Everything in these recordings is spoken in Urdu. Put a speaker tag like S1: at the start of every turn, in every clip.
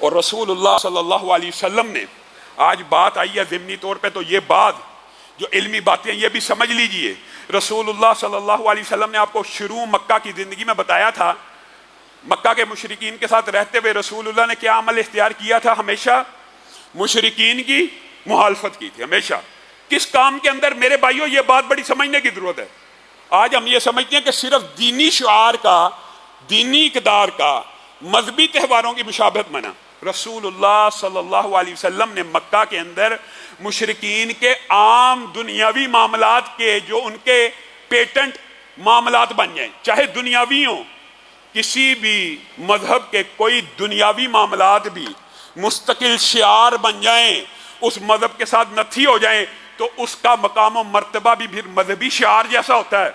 S1: اور رسول اللہ صلی اللہ علیہ وسلم نے آج بات آئی ہے ضمنی طور پہ، تو یہ بات جو علمی باتیں یہ بھی سمجھ لیجئے. رسول اللہ صلی اللہ علیہ وسلم نے آپ کو شروع مکہ کی زندگی میں بتایا تھا. مکہ کے مشرکین کے ساتھ رہتے ہوئے رسول اللہ نے کیا عمل اختیار کیا تھا؟ ہمیشہ مشرکین کی مخالفت کی تھی. ہمیشہ کس کام کے اندر؟ میرے بھائیوں یہ بات بڑی سمجھنے کی ضرورت ہے. آج ہم یہ سمجھتے ہیں کہ صرف دینی شعار کا، دینی اقدار کا، مذہبی تہواروں کی مشابہت منع. رسول اللہ صلی اللہ علیہ وسلم نے مکہ کے اندر مشرکین کے عام دنیاوی معاملات کے جو ان کے پیٹنٹ معاملات بن جائیں، چاہے دنیاوی ہوں، کسی بھی مذہب کے کوئی دنیاوی معاملات بھی مستقل شعار بن جائیں، اس مذہب کے ساتھ نتھی ہو جائیں، تو اس کا مقام و مرتبہ بھی پھر مذہبی شعار جیسا ہوتا ہے.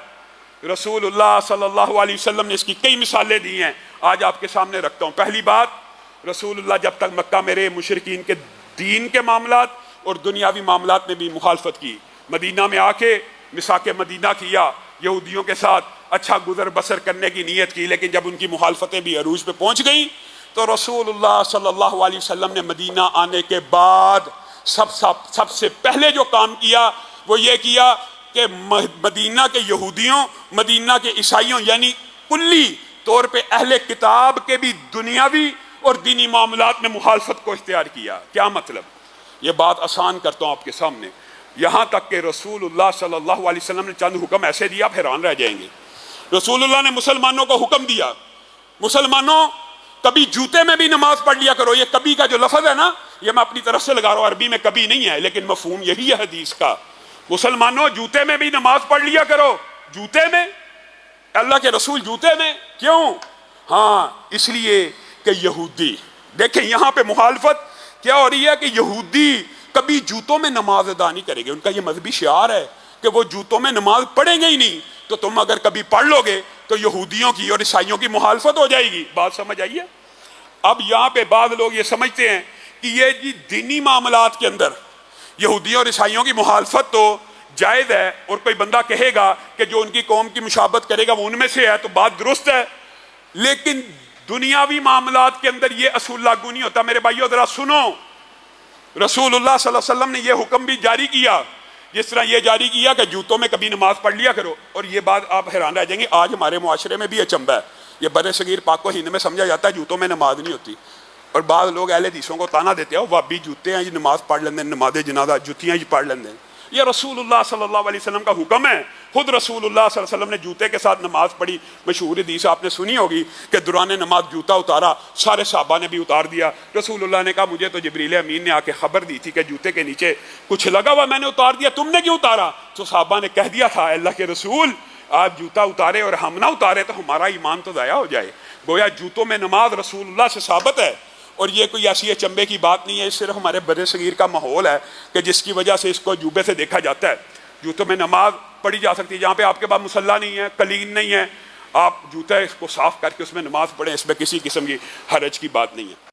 S1: رسول اللہ صلی اللہ علیہ وسلم نے اس کی کئی مثالیں دی ہیں، آج آپ کے سامنے رکھتا ہوں. پہلی بات، رسول اللہ جب تک مکہ میں رہے مشرکین کے دین کے معاملات اور دنیاوی معاملات میں بھی مخالفت کی. مدینہ میں آ کے مساک مدینہ کیا، یہودیوں کے ساتھ اچھا گزر بسر کرنے کی نیت کی، لیکن جب ان کی مخالفتیں بھی عروج پہ پہنچ گئیں تو رسول اللہ صلی اللہ علیہ وسلم نے مدینہ آنے کے بعد سب سے پہلے جو کام کیا وہ یہ کیا کہ مدینہ کے یہودیوں، مدینہ کے عیسائیوں، یعنی کلی طور پہ اہل کتاب کے بھی دنیاوی اور دینی معاملات میں مخالفت کو اختیار کیا. کیا مطلب؟ یہ بات آسان کرتا ہوں آپ کے سامنے. یہاں تک کہ رسول اللہ صلی اللہ علیہ وسلم نے چند حکم ایسے دیا، آپ حیران رہ جائیں گے. رسول اللہ نے مسلمانوں کو حکم دیا، مسلمانوں کبھی جوتے میں بھی نماز پڑھ لیا کرو. یہ کبھی کا جو لفظ ہے نا، یہ میں اپنی طرف سے لگا رہا ہوں، عربی میں کبھی نہیں ہے لیکن مفہوم یہی ہے حدیث کا. مسلمانوں جوتے میں بھی نماز پڑھ لیا کرو. جوتے میں؟ اللہ کے رسول جوتے میں کیوں؟ ہاں اس لیے کہ یہودی، دیکھیں یہاں پہ مخالفت کیا ہو رہی ہے کہ یہودی کبھی جوتوں میں نماز ادا نہیں کریں گے. ان کا یہ مذہبی شعار ہے کہ وہ جوتوں میں نماز پڑھیں گے ہی نہیں. تو تم اگر کبھی پڑھ لو گے تو یہودیوں کی اور عیسائیوں کی مخالفت ہو جائے گی. بات سمجھ آئیے؟ اب یہاں پہ بعض لوگ یہ سمجھتے ہیں کہ یہ جی دینی معاملات کے اندر یہودیوں اور عیسائیوں کی مخالفت تو جائز ہے، اور کوئی بندہ کہے گا کہ جو ان کی قوم کی مشابہت کرے گا وہ ان میں سے ہے، تو بات درست ہے. لیکن دنیاوی معاملات کے اندر یہ اصول لاگو نہیں ہوتا. میرے بھائیو ذرا سنو، رسول اللہ صلی اللہ علیہ وسلم نے یہ حکم بھی جاری کیا، جس طرح یہ جاری کیا کہ جوتوں میں کبھی نماز پڑھ لیا کرو. اور یہ بات آپ حیران رہ جائیں گے، آج ہمارے معاشرے میں بھی اچنبھا ہے. یہ بر صغیر پاک و ہند میں سمجھا جاتا ہے جوتوں میں نماز نہیں ہوتی، اور بعض لوگ اہل حدیثوں کو تانا دیتے ہیں وہ بھی جوتے ہیں یہ نماز پڑھ لیندے، نماز جنازہ جوتیاں یہ پڑھ لیندے. یہ رسول اللہ صلی اللہ علیہ وسلم کا حکم ہے. خود رسول اللہ صلی اللہ علیہ وسلم نے جوتے کے ساتھ نماز پڑھی. مشہور حدیث آپ نے سنی ہوگی کہ دوران نماز جوتا اتارا، سارے صحابہ نے بھی اتار دیا. رسول اللہ نے کہا مجھے تو جبریل امین نے آ کے خبر دی تھی کہ جوتے کے نیچے کچھ لگا ہوا، میں نے اتار دیا، تم نے کیوں اتارا؟ تو صحابہ نے کہہ دیا تھا اللہ کے رسول آپ جوتا اتارے اور ہم نہ اتارے تو ہمارا ایمان تو ضائع ہو جائے. گویا جوتوں میں نماز رسول اللہ سے ثابت ہے، اور یہ کوئی ایسی چمبے کی بات نہیں ہے. صرف ہمارے بر صغیر کا ماحول ہے کہ جس کی وجہ سے اس کو عجوبے سے دیکھا جاتا ہے. جوتوں میں نماز پڑھی جا سکتی ہے. جہاں پہ آپ کے پاس مصلی نہیں ہے، قلین نہیں ہے، آپ جوتا اس کو صاف کر کے اس میں نماز پڑھیں، اس میں کسی قسم کی حرج کی بات نہیں ہے.